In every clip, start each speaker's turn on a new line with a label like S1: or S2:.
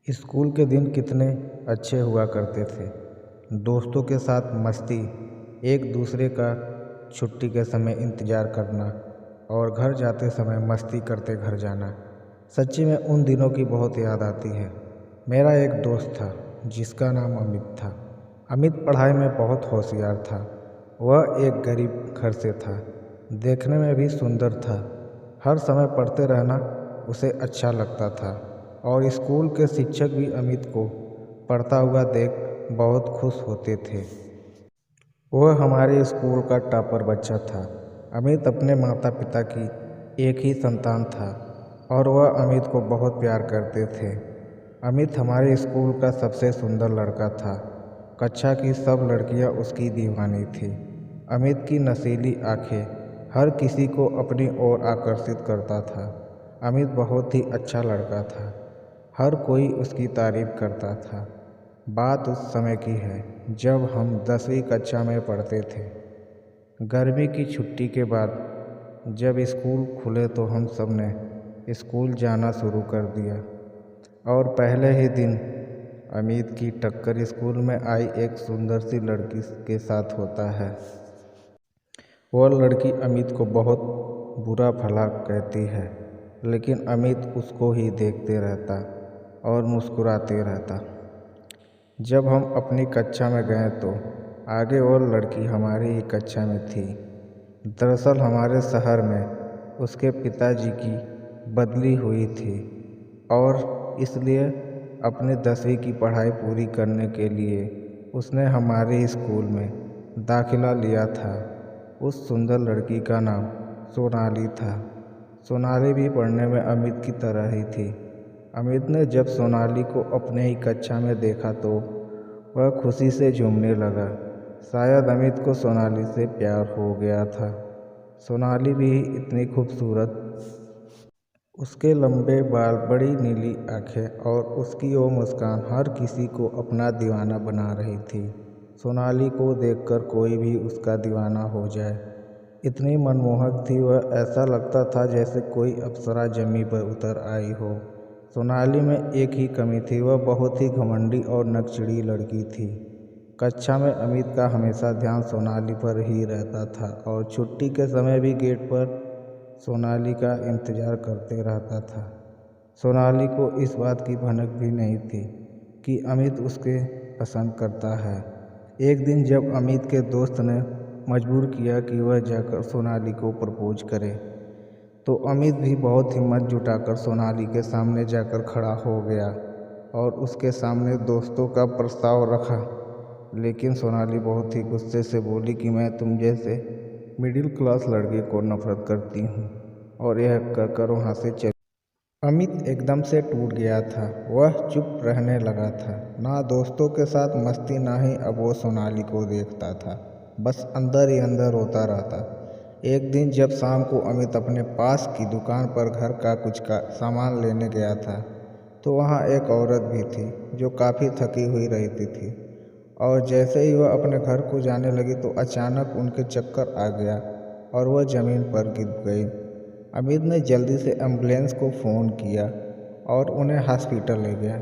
S1: School के दिन कितने अच्छे हुआ करते थे। दोस्तों के साथ मस्ती, एक दूसरे का छुट्टी के समय इंतज़ार करना और घर जाते समय मस्ती करते घर जाना। सच्ची में उन दिनों की बहुत याद आती है। मेरा एक दोस्त था जिसका नाम अमित था। अमित पढ़ाई में बहुत होशियार था। वह एक गरीब घर से था, देखने में भी सुंदर था। हर समय पढ़ते रहना उसे अच्छा लगता था और स्कूल के शिक्षक भी अमित को पढ़ता हुआ देख बहुत खुश होते थे। वह हमारे स्कूल का टॉपर बच्चा था। अमित अपने माता पिता की एक ही संतान था और वह अमित को बहुत प्यार करते थे। अमित हमारे स्कूल का सबसे सुंदर लड़का था। कक्षा की सब लड़कियां उसकी दीवानी थी। अमित की नशीली आंखें हर किसी को अपनी ओर आकर्षित करता था। अमित बहुत ही अच्छा लड़का था। हर कोई उसकी तारीफ करता था। बात उस समय की है जब हम 10वीं कक्षा में पढ़ते थे। गर्मी की छुट्टी के बाद जब स्कूल खुले तो हम सब ने स्कूल जाना शुरू कर दिया और पहले ही दिन अमित की टक्कर स्कूल में आई एक सुंदर सी लड़की के साथ होता है। वह लड़की अमित को बहुत बुरा भला कहती है, लेकिन अमित उसको ही देखते रहता और मुस्कुराते रहता। जब हम अपनी कक्षा में गए तो आगे और लड़की हमारी ही कक्षा में थी। दरअसल हमारे शहर में उसके पिताजी की बदली हुई थी और इसलिए अपने 10वीं की पढ़ाई पूरी करने के लिए उसने हमारे स्कूल में दाखिला लिया था। उस सुंदर लड़की का नाम सोनाली था। सोनाली भी पढ़ने में अमित की तरह ही थी। अमित ने जब सोनाली को अपने ही कक्षा में देखा तो वह खुशी से झूमने लगा। शायद अमित को सोनाली से प्यार हो गया था। सोनाली भी इतनी खूबसूरत, उसके लंबे बाल, बड़ी नीली आंखें और उसकी वो मुस्कान हर किसी को अपना दीवाना बना रही थी। सोनाली को देखकर कोई भी उसका दीवाना हो जाए, इतनी मनमोहक थी वह। ऐसा लगता था जैसे कोई अप्सरा ज़मीन पर उतर आई हो। सोनाली में एक ही कमी थी, वह बहुत ही घमंडी और नकचढ़ी लड़की थी। कक्षा में अमित का हमेशा ध्यान सोनाली पर ही रहता था और छुट्टी के समय भी गेट पर सोनाली का इंतज़ार करते रहता था। सोनाली को इस बात की भनक भी नहीं थी कि अमित उसके पसंद करता है। एक दिन जब अमित के दोस्त ने मजबूर किया कि वह जाकर सोनाली को प्रपोज करे, तो अमित भी बहुत हिम्मत जुटाकर सोनाली के सामने जाकर खड़ा हो गया और उसके सामने दोस्तों का प्रस्ताव रखा। लेकिन सोनाली बहुत ही गुस्से से बोली कि मैं तुम जैसे मिडिल क्लास लड़के को नफरत करती हूँ और यह कहकर वहाँ से चली। अमित एकदम से टूट गया था। वह चुप रहने लगा था, ना दोस्तों के साथ मस्ती ना ही अब वो सोनाली को देखता था, बस अंदर ही अंदर रोता रहता। एक दिन जब शाम को अमित अपने पास की दुकान पर घर का कुछ सामान लेने गया था तो वहाँ एक औरत भी थी जो काफ़ी थकी हुई रहती थी और जैसे ही वह अपने घर को जाने लगी तो अचानक उनके चक्कर आ गया और वह ज़मीन पर गिर गई। अमित ने जल्दी से एम्बुलेंस को फ़ोन किया और उन्हें हॉस्पिटल ले गया।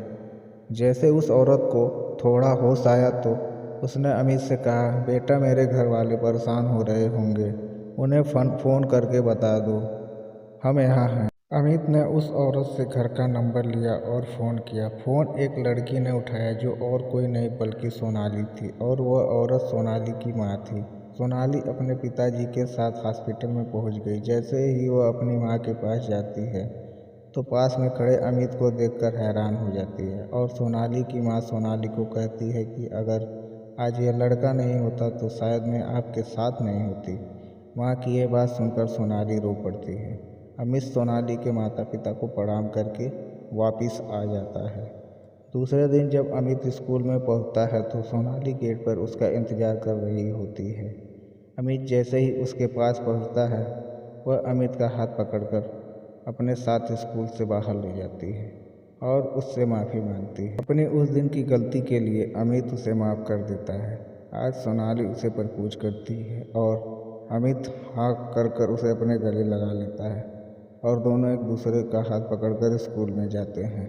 S1: जैसे उस औरत को थोड़ा होश आया तो उसने अमित से कहा, बेटा मेरे घर वाले परेशान हो रहे होंगे, उन्हें फ़ोन करके बता दो हम यहाँ हैं। अमित ने उस औरत से घर का नंबर लिया और फ़ोन किया। फ़ोन एक लड़की ने उठाया जो और कोई नहीं बल्कि सोनाली थी और वह औरत सोनाली की माँ थी। सोनाली अपने पिताजी के साथ हॉस्पिटल में पहुंच गई। जैसे ही वह अपनी माँ के पास जाती है तो पास में खड़े अमित को देखकर हैरान हो जाती है और सोनाली की माँ सोनाली को कहती है कि अगर आज यह लड़का नहीं होता तो शायद मैं आपके साथ नहीं होती। माँ की ये बात सुनकर सोनाली रो पड़ती है। अमित सोनाली के माता पिता को प्रणाम करके वापस आ जाता है। दूसरे दिन जब अमित स्कूल में पहुंचता है तो सोनाली गेट पर उसका इंतज़ार कर रही होती है। अमित जैसे ही उसके पास पहुंचता है वह अमित का हाथ पकड़कर अपने साथ स्कूल से बाहर ले जाती है और उससे माफ़ी मांगती है। अपनी उस दिन की गलती के लिए अमित उसे माफ़ कर देता है। आज सोनाली उसे प्रपोज करती है और अमित हाँ कर उसे अपने गले लगा लेता है और दोनों एक दूसरे का हाथ पकड़कर स्कूल में जाते हैं।